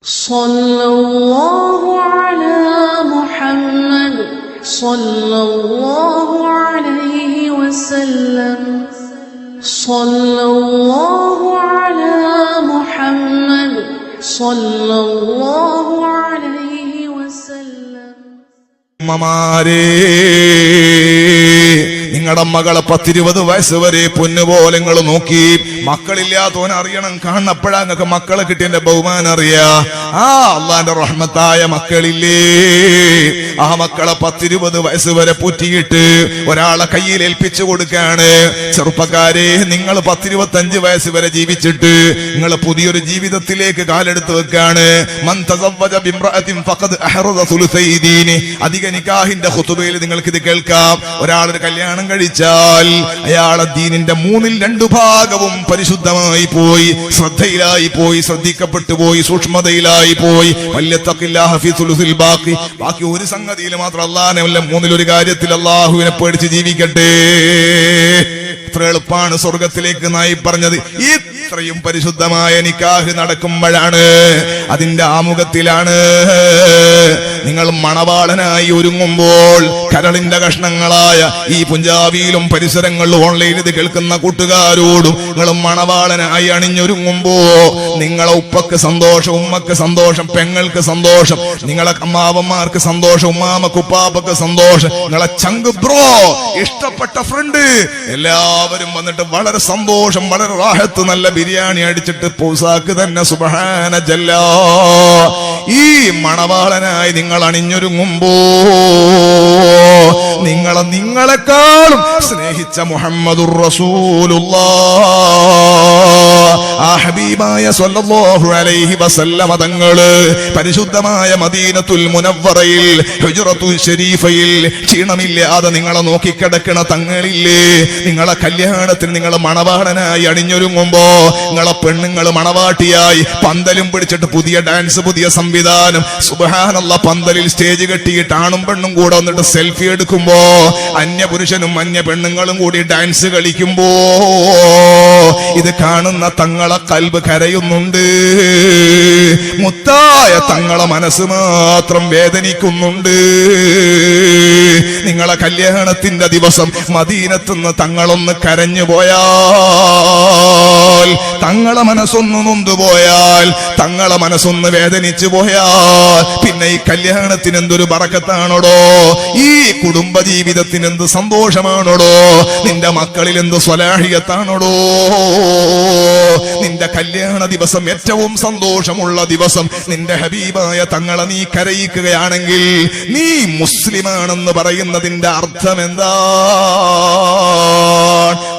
സല്ലല്ലാഹു അലാ മുഹമ്മദ് സല്ലല്ലാഹു അലൈഹി വസല്ലം. സല്ലല്ലാഹു അലാ മുഹമ്മദ് സല്ലല്ലാഹു അലൈഹി വസല്ലം. അമ്മമാരേ, നിങ്ങളുടെ മകളെ 10-20 വയസ്സ് വരെ പൊന്നുപോലെ നിങ്ങൾ നോക്കി. മക്കളില്ലാത്തവൻ അറിയണം, കാണപ്പോഴാ നിങ്ങൾക്ക് മക്കളെ കിട്ടിയതിന്റെ ബഹുമാനം അറിയാ. അള്ളാന്റെ റഹ്മത്തായ മക്കളില്ലേ, ആ മക്കളെ 10-20 വയസ്സ് വരെ പുറ്റിയിട്ട് ഒരാളെ കയ്യിൽ ഏൽപ്പിച്ചു കൊടുക്കാണ്. ചെറുപ്പക്കാരെ, നിങ്ങൾ 10-25 വയസ്സ് വരെ ജീവിച്ചിട്ട് നിങ്ങൾ പുതിയൊരു ജീവിതത്തിലേക്ക് കാലെടുത്ത് വെക്കാണ്. മൻ തസവ്വജ ബിംറഅത്തിൻ ഫഖദ് അഹ്റദ സുലുസൈ ദീനി. അധിക നിക്കാഹിന്റെ ഖുതുബയിൽ നിങ്ങൾക്ക് ഇത് കേൾക്കാം. ഒരാളൊരു കല്യാണം കഴിച്ചാൽ അയാളെ ദീനിന്റെ 2/3 ഭാഗവും പരിശുദ്ധമായി പോയി, ശ്രദ്ധയിലായി പോയി, ശ്രദ്ധിക്കപ്പെട്ടു പോയി, സൂക്ഷ്മതയിലായി പോയി. വല്യത്തഖില്ലാഹ ഫീ സുലുസിൽ ബാക്കി. ബാക്കി ഒരു സംഗതിയിൽ മാത്രം അല്ലാഹുവിനെ വല്ല 1/3 കാര്യത്തിൽ അല്ലാഹുവിനെ പേടിച്ച് ജീവിക്കട്ടെ. ഇത്ര എളുപ്പമാണ് സ്വർഗത്തിലേക്ക് നായി പറഞ്ഞത്. ഇത്രയും പരിശുദ്ധമായ നിക്കാഹ് നടക്കുമ്പോഴാണ്, അതിന്റെ ആമുഖത്തിലാണ് നിങ്ങൾ മണവാളനായി ഒരുങ്ങുമ്പോൾ കരളിന്റെ കഷ്ണങ്ങളായ ഈ പുഞ്ചാബിയിലും പരിസരങ്ങളിലും ഓൺലൈനിൽ ഇത് കേൾക്കുന്ന കൂട്ടുകാരോടും നിങ്ങൾ മണവാളനായി അണിഞ്ഞൊരുങ്ങുമ്പോ നിങ്ങളെ ഉപ്പക്ക് സന്തോഷം, ഉമ്മക്ക് സന്തോഷം, പെങ്ങൾക്ക് സന്തോഷം, നിങ്ങളെ അമ്മാവന്മാർക്ക് സന്തോഷം, ഉമ്മാമക്ക് ഉപ്പാപ്പക്ക് സന്തോഷം, നിങ്ങളെ ചങ്ക് ബ്രോ, ഇഷ്ടപ്പെട്ട ഫ്രണ്ട് എല്ലാവരും വന്നിട്ട് വളരെ സന്തോഷം, വളരെ റാഹത്ത്, നല്ല ബിരിയാണി അടിച്ചിട്ട് പൂസാക്ക് തന്നെ സുബ്ഹാന ജല്ല. ഈ മണവാളനായി നിങ്ങൾ അണിഞ്ഞൊരുങ്ങുമ്പോ നിങ്ങളെക്കാളും സ്നേഹിച്ച മുഹമ്മദുർ റസൂലുള്ളാഹ്, ആ ഹബീബായ സ്വല്ലല്ലാഹു അലൈഹി വസല്ലമ തങ്ങള് പരിശുദ്ധമായ മദീനത്തുൽ മുനവ്വറയിൽ ഹുജ്റത്തുൽ ശരീഫയിൽ ക്ഷീണമില്ലാതെ നിങ്ങളെ നോക്കിക്കിടക്കണ തങ്ങളില്ലേ. നിങ്ങളെ കല്യാണത്തിന് നിങ്ങൾ മണവാളനായി അണിഞ്ഞൊരുങ്ങുമ്പോ നിങ്ങളെ പെണ്ണുങ്ങൾ മണവാട്ടിയായി പന്തലും പിടിച്ചിട്ട് പുതിയ ഡാൻസ്, പുതിയ സംവിധാനം, സുബ്ഹാനല്ലാഹ്, പന്തലിൽ സ്റ്റേജ് കെട്ടിയിട്ട് ആണും പെണ്ണും കൂടെ വന്നിട്ട് സെൽഫി എടുക്കുമ്പോ അന്യ പുരുഷനും അന്യ പെണ്ണുങ്ങളും കൂടി ഡാൻസ് കളിക്കുമ്പോ ഇത് കാണുന്ന തങ്ങളെ കൽബ് കരയുന്നുണ്ട്. മുത്തായ തങ്ങളെ മനസ്സ് മാത്രം വേദനിക്കുന്നുണ്ട്. നിങ്ങളെ കല്യാണത്തിന്റെ ദിവസം മദീനത്തുനിന്ന് തങ്ങളൊന്ന് കരഞ്ഞു പോയാൽ, തങ്ങളെ മനസ്സൊന്ന് നൊന്തുപോയാൽ, തങ്ങളെ മനസ്സൊന്ന് വേദനിച്ചു പോയാൽ പിന്നെ ഈ കല്യാണത്തിന് എന്തൊരു ബറക്കത്താണോടോ, ഈ കുടുംബ ജീവിതത്തിന് എന്ത് സന്തോഷമാണോടോ, നിന്റെ മക്കളിൽ എന്ത് സ്വലാഹിയത്താണോടോ. നിന്റെ കല്യാണ ദിവസം ഏറ്റവും സന്തോഷമുള്ള ദിവസം നിന്റെ ഹബീബായ തങ്ങളെ നീ കരയിക്കുകയാണെങ്കിൽ നീ മുസ്ലിമാണെന്ന് പറയുന്നതിന്റെ അർത്ഥം എന്താ?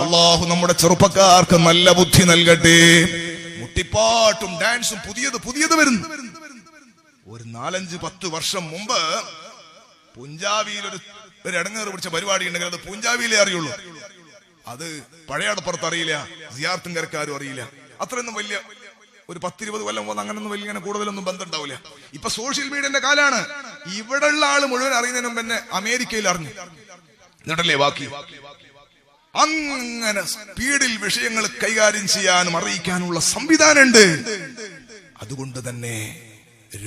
അല്ലാഹു നമ്മുടെ ചെറുപ്പക്കാർക്ക് നല്ല ബുദ്ധി നൽകട്ടെ. മുട്ടിപ്പാട്ടും ഡാൻസും പുതിയത് വരുന്നു. ഒരു 4-10 വർഷം മുമ്പ് പുഞ്ചാബിയിൽ ഒരു ഇടങ്ങേറ് പിടിച്ച പരിപാടി ഉണ്ടെങ്കിൽ അത് പുഞ്ചാബിയിലേ അറിയുള്ളൂ. അത് പഴയടപ്പുറത്ത് അറിയില്ല, സിയാർത്തുംകരക്കാരും അറിയില്ല. അത്രയൊന്നും വലിയ ഒരു 10-20 കൊല്ലം പോകുന്ന അങ്ങനൊന്നും വലിയ കൂടുതലൊന്നും ബന്ധം ഉണ്ടാവില്ല. ഇപ്പൊ സോഷ്യൽ മീഡിയന്റെ കാലാണ്. ഇവിടെ ഉള്ള ആള് മുഴുവൻ അറിയുന്നതിന് മുമ്പ് തന്നെ അമേരിക്കയിൽ അറിഞ്ഞു എന്നിട്ടല്ലേ ബാക്കി. അങ്ങനെ സ്പീഡിൽ വിഷയങ്ങൾ കൈകാര്യം ചെയ്യാനും അറിയിക്കാനുള്ള സംവിധാനമുണ്ട്. അതുകൊണ്ട് തന്നെ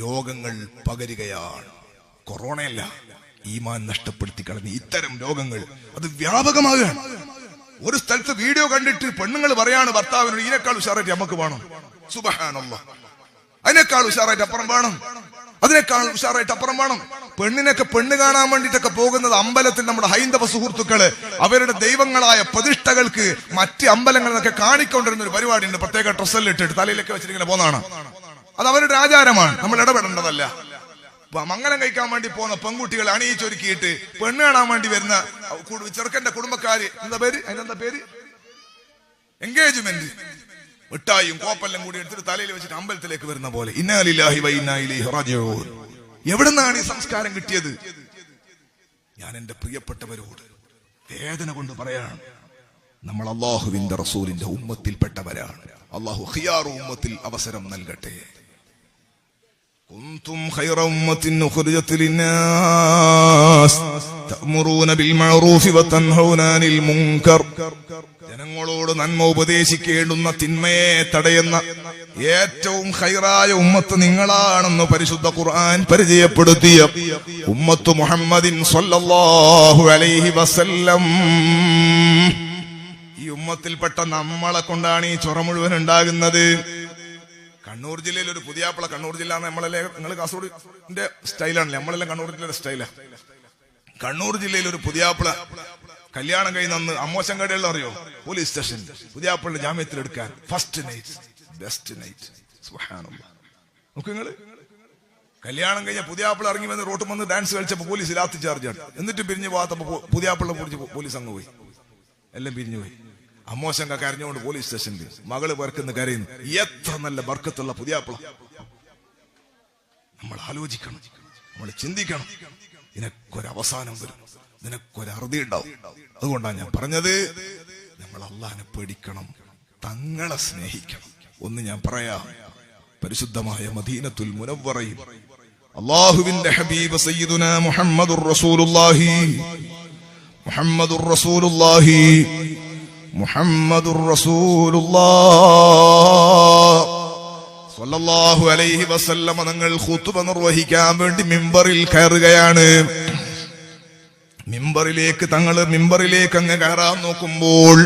രോഗങ്ങൾ പകരുകയാണ്. കൊറോണയല്ല, ഈമാൻ നഷ്ടപ്പെടുത്തി കളഞ്ഞ ഇത്തരം രോഗങ്ങൾ അത് വ്യാപകമാകുകയാണ്. ഒരു സ്ഥലത്ത് വീഡിയോ കണ്ടിട്ട് പെണ്ണുങ്ങൾ പറയാണ് ഭർത്താവിനോട്, ഇതിനേക്കാൾ ഉഷാറായിട്ട് നമുക്ക് വേണം, സുബ്ഹാനല്ലാഹ്, അതിനേക്കാൾ ഉഷാറായിട്ട് അപ്പുറം വേണം, അതിനേക്കാൾ ഉഷാറായിട്ട് അപ്പുറം വേണം. പെണ്ണിനൊക്കെ പെണ്ണ് കാണാൻ വേണ്ടിയിട്ടൊക്കെ പോകുന്നത് അമ്പലത്തിൽ നമ്മുടെ ഹൈന്ദവ സുഹൃത്തുക്കള് അവരുടെ ദൈവങ്ങളായ പ്രതിഷ്ഠകൾക്ക് മറ്റ് അമ്പലങ്ങളിലൊക്കെ കാണിക്കൊണ്ടിരുന്ന ഒരു പരിപാടി ഉണ്ട്. പ്രത്യേക ഡ്രസ്സെല്ലാം ഇട്ടിട്ട് തലയിലൊക്കെ വെച്ചിട്ട് ഇങ്ങനെ പോകുന്നതാണ്. അത് അവരുടെ ആചാരമാണ്, നമ്മൾ ഇടപെടേണ്ടതല്ല. മംഗലം കഴിക്കാൻ വേണ്ടി പോകുന്ന പെൺകുട്ടികൾ അണിയിച്ചൊരുക്കിയിട്ട് പെണ്ണ് കാണാൻ വേണ്ടി വരുന്ന ചെറുക്കന്റെ കുടുംബക്കാര്, അതിനെന്താ പേര്, എൻഗേജ്മെന്റ്, മിഠായും കോപ്പെല്ലാം കൂടി എടുത്തിട്ട് തലയിൽ വെച്ചിട്ട് അമ്പലത്തിലേക്ക് വരുന്ന പോലെ. ഇന്നാ ലില്ലാഹി വ ഇന്നാ ഇലൈഹി റാജിഊൻ. എവിടുന്നാണ് ഈ സംസ്കാരം കിട്ടിയത്? ഞാൻ എന്റെ പ്രിയപ്പെട്ടവരോട് വേദന കൊണ്ട് പറയാണ്, നമ്മൾ അല്ലാഹുവിന്റെ റസൂലിന്റെ ഉമ്മത്തിൽപ്പെട്ടവരാണ്. അല്ലാഹു ഖിയാറു ഉമ്മത്തിൽ അവസരം നൽകട്ടെ. കുന്തും ഖൈറ ഉമ്മത്തിൻ ഉഖ്രിജത് ലിന്നാസ് തഅ്മുറൂന ബിൽ മഅറൂഫി വതൻഹൗന അനിൽ മുൻകർ. ജനങ്ങളോട് നന്മ ഉപദേശിക്കേണ്ടുന്ന തിന്മയെ തടയുന്ന ഏറ്റവും ഖൈറായ ഉമ്മത്ത് നിങ്ങളാണെന്ന് പരിശുദ്ധ ഖുർആൻ പരിചയപ്പെടുത്തിയ ഉമ്മത്ത് മുഹമ്മദിൻ സ്വല്ലല്ലാഹു അലൈഹി വസല്ലം. ഈ ഉമ്മത്തിൽപ്പെട്ട നമ്മളെ കൊണ്ടാണ് ഈ ചൊറ മുഴുവൻ ഉണ്ടാകുന്നത്. കണ്ണൂർ ജില്ലയിൽ ഒരു പുതിയാപ്പിള, കണ്ണൂർ ജില്ല നമ്മളല്ലേ, നിങ്ങൾ കാസർഗോഡിന്റെ സ്റ്റൈലാണല്ലേ, നമ്മളെല്ലാം കണ്ണൂർ ജില്ലയുടെ സ്റ്റൈലാ. കണ്ണൂർ ജില്ലയിൽ ഒരു പുതിയാപ്പിള കല്യാണം കഴിഞ്ഞ അന്ന് അമ്മോശങ്കടയുള്ള അറിയോ, പോലീസ് സ്റ്റേഷൻ പുതിയാപ്പിളിന്റെ ജാമ്യത്തിൽ എടുക്കാൻ ഫസ്റ്റ് നൈറ്റ് ബെസ്റ്റ് നൈറ്റ്. സുബ്ഹാനല്ലാഹ്. നോക്ക് നിങ്ങള്, കല്യാണം കഴിഞ്ഞ പുതിയാപ്പിള ഇറങ്ങി വന്ന് റോട്ടും വന്ന് ഡാൻസ് കളിച്ചപ്പോ പോലീസ് ലാത്തി ചാർജാണ്. എന്നിട്ട് പിരിഞ്ഞു പോകാത്തപ്പോ പുതിയാപ്പിളെ പിടിച്ച് പോലീസ് അങ്ങ് പോയി, എല്ലാം പിരിഞ്ഞു പോയി. അമ്മോശങ്ക കരഞ്ഞുകൊണ്ട് പോലീസ് സ്റ്റേഷനിൽ മകള് പേർക്കുന്ന കരയുന്നു. എത്ര നല്ല ബർക്കത്തുള്ള പുതിയാപ്പിള. നമ്മൾ ആലോചിക്കണം, നമ്മൾ ചിന്തിക്കണം. നിനക്കൊരവസാനം വരും, നിനക്കൊരറുതി ഉണ്ടാവും. അതുകൊണ്ടാണ് ഞാൻ പറഞ്ഞത്, നമ്മൾ അള്ളാഹിനെ പേടിക്കണം, തങ്ങളെ സ്നേഹിക്കണം. ഒന്ന് ഞാൻ പറയാം, പരിശുദ്ധമായ മദീനത്തുൽ മുനവ്വറയിൽ അല്ലാഹുവിന്റെ ഹബീബ് സയ്യിദുനാ മുഹമ്മദുർ റസൂലുള്ളാഹി മുഹമ്മദുർ റസൂലുള്ളാഹി മുഹമ്മദുർ റസൂലുള്ളാഹ് സ്വല്ലല്ലാഹു അലൈഹി വസല്ലം തങ്ങൾ ഖുതുബ നിർവഹിക്കാൻ വേണ്ടി മിമ്പറിൽ കയറുകയാണ്. മിമ്പറിലേക്ക് അങ്ങ് കയറാൻ നോക്കുമ്പോൾ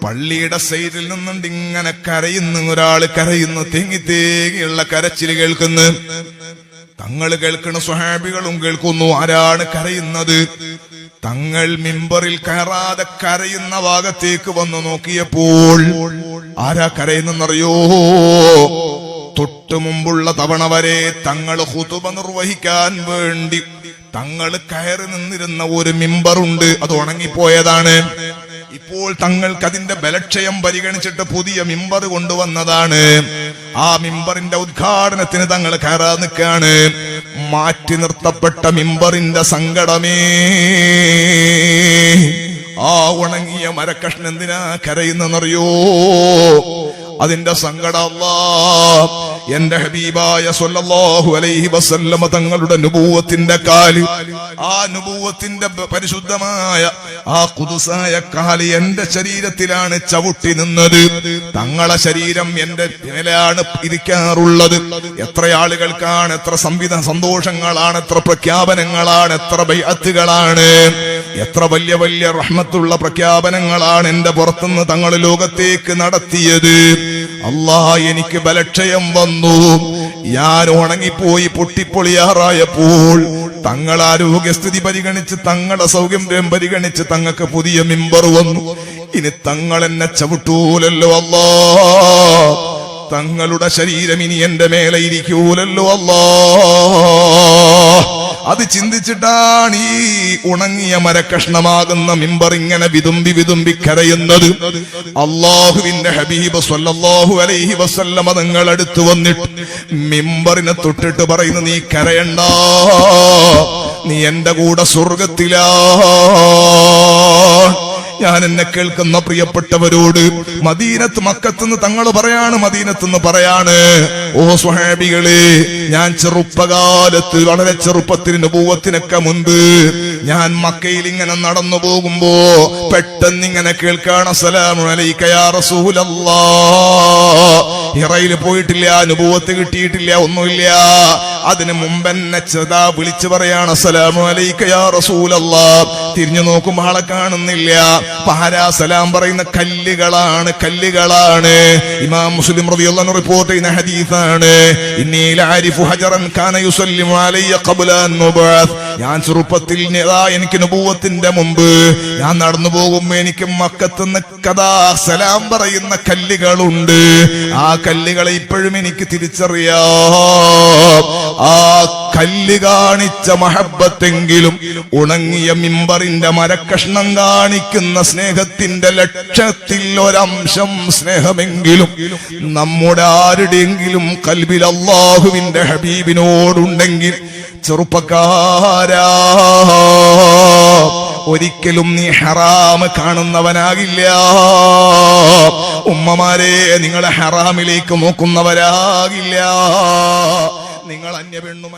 പള്ളിയുടെ സൈഡിൽ നിന്നുണ്ട് ഇങ്ങനെ കരയുന്നു, ഒരാള് കരയുന്നു, തേങ്ങി തേങ്ങിയുള്ള കരച്ചിൽ കേൾക്കുന്നു. തങ്ങൾ കേൾക്കുന്ന സ്വഹാബികളും കേൾക്കുന്നു. ആരാണ് കരയുന്നത്? തങ്ങൾ മിമ്പറിൽ കയറാതെ കരയുന്ന ഭാഗത്തേക്ക് വന്നു നോക്കിയപ്പോൾ ആരാ കരയുന്നെന്നറിയോ? തൊട്ടു മുമ്പുള്ള തവണ വരെ തങ്ങൾ ഖുതുബ നിർവഹിക്കാൻ വേണ്ടി തങ്ങൾ കയറി നിന്നിരുന്ന ഒരു മിമ്പറുണ്ട്, അത് ഉണങ്ങിപ്പോയതാണ്. ഇപ്പോൾ തങ്ങൾക്ക് അതിന്റെ ബലക്ഷയം പരിഗണിച്ചിട്ട് പുതിയ മിമ്പർ കൊണ്ടുവന്നതാണ്. ആ മിമ്പറിന്റെ ഉദ്ഘാടനത്തിന് തങ്ങൾ കയറാൻ നിൽക്കാണ്. മാറ്റി നിർത്തപ്പെട്ട മിമ്പറിന്റെ സങ്കടമേ, ആ ഉണങ്ങിയ മരക്കഷ്ണം എന്തിനാ കരയുന്നെന്നറിയോ? അതിന്റെ സങ്കടം അല്ലാഹ് എന്റെ ഹബീബായ സ്വല്ലല്ലാഹു അലൈഹി വസല്ലമ തങ്ങളുടെ നുബുവത്തിന്റെ കാല്, ആ നുബുവത്തിന്റെ പരിശുദ്ധമായ ആ ഖുദ്സായ കാല് എന്റെ ശരീരത്തിലാണ് ചവിട്ടി നിന്നത്. തങ്ങളെ ശരീരം എന്റെ മേലാണ് ഇരിക്കാറുള്ളത്. എത്ര ആളുകൾക്കാണ്, എത്ര സന്തോഷങ്ങളാണ്, എത്ര പ്രഖ്യാപനങ്ങളാണ്, എത്ര ബൈഅത്തുകളാണ്, എത്ര വലിയ വലിയ റഹ്മത്തുള്ള പ്രഖ്യാപനങ്ങളാണ് എന്റെ പുറത്തുനിന്ന് തങ്ങൾ ലോകത്തേക്ക് നടത്തിയത്. അല്ലാഹ് എനിക്ക് ബലക്ഷയം വന്നു. ഞാൻ ഉണങ്ങിപ്പോയി പൊട്ടിപ്പൊളിയാറായപ്പോൾ തങ്ങൾ ആരോഗ്യസ്ഥിതി പരിഗണിച്ച്, തങ്ങളുടെ സൗകര്യം പരിഗണിച്ച് തങ്ങൾക്ക് പുതിയ മിമ്പർ വന്നു. ഇനി തങ്ങൾ എന്നെ ചവിട്ടൂലല്ലോ അല്ലാഹ്, തങ്ങളുടെ ശരീരം ഇനി എന്റെ മേലെ ഇരിക്കൂലല്ലോ അല്ലാഹ്. അത് ചിന്തിച്ചിട്ടാണ് ഈ ഉണങ്ങിയ മരക്കഷ്ണമാകുന്ന മിമ്പർ ഇങ്ങനെ വിതുമ്പി വിതുമ്പി കരയുന്നത്. അല്ലാഹുവിന്റെ ഹബീബ് സ്വല്ലല്ലാഹു അലൈഹി വസല്ലമ തങ്ങൾ അടുത്ത് വന്നിട്ട് മിമ്പറിനെ തൊട്ടിട്ട് പറയുന്നു, നീ കരയണ്ട, നീ എന്റെ കൂടെ സ്വർഗത്തിലാ. ഞാൻ എന്നെ കേൾക്കുന്ന പ്രിയപ്പെട്ടവരോട് മക്കത്തുനിന്ന് തങ്ങൾ പറയാണ്, മദീനത്തുനിന്ന് പറയാണ്, ഓ സ്വഹാബികളെ, ഞാൻ ചെറുപ്പകാലത്ത്, വളരെ ചെറുപ്പത്തിന് നുബുവത്തിനൊക്കെ മുൻപ് ഞാൻ മക്കയിൽ ഇങ്ങനെ നടന്നു പോകുമ്പോ പെട്ടെന്ന് ഇങ്ങനെ കേൾക്കാണ്, അസ്സലാമു അലൈക യാ റസൂലല്ലാഹ്. ഹിറയിൽ പോയിട്ടില്ല, നുബുവത്ത് കിട്ടിയിട്ടില്ല, ഒന്നുമില്ല. അതിന് മുമ്പെന്നെ ചെതാ വിളിച്ചു പറയാണ്, അസ്സലാമു അലൈക യാ റസൂലല്ലാഹ്. തിരിഞ്ഞു നോക്കുമ്പോൾ ആളെ കാണുന്നില്ല. പാരാ സലാം പറയുന്ന കല്ലുകളാണ്, കല്ലുകളാണ്. ഇമാം മുസ്ലിം റളിയല്ലാഹു അൻഹു റിപ്പോർട്ട് ചെയ്യുന്ന ഹദീസാണ്, ഇന്നി ലഅരിഫു ഹജറൻ കാന യുസല്ലിമു അലയ്യ ഖബ്ല അൻ നുബഅത്ത്. ഞാൻ ചെറുപ്പത്തിൽ എനിക്ക് നുബുവത്തിന്റെ മുമ്പ് ഞാൻ നടന്നു പോകുമ്പോൾ എനിക്ക് മക്കത്തുനിന്ന് കഥാ സലാം പറയുന്ന കല്ലുകളുണ്ട്. ആ കല്ലുകളെ ഇപ്പോഴും എനിക്ക് തിരിച്ചറിയാം. ആ കല്ല് കാണിച്ച മഹബത്തെങ്കിലും, ഉണങ്ങിയ മിമ്പറിന്റെ മരക്കഷ്ണം കാണിക്കുന്ന സ്നേഹത്തിന്റെ ലക്ഷത്തിൽ ഒരംശം സ്നേഹമെങ്കിലും നമ്മുടെ ആരുടെയെങ്കിലും കൽബിൽ അല്ലാഹുവിന്റെ ഹബീബിനോടുണ്ടെങ്കിൽ, ചെറുപ്പക്കാരാ, ഒരിക്കലും നീ ഹറാമ് കാണുന്നവനാകില്ല. ഉമ്മമാരെ, നിങ്ങളെ ഹറാമിലേക്ക് നോക്കുന്നവരാകില്ല. നിങ്ങൾ അന്യ പെണ്ണും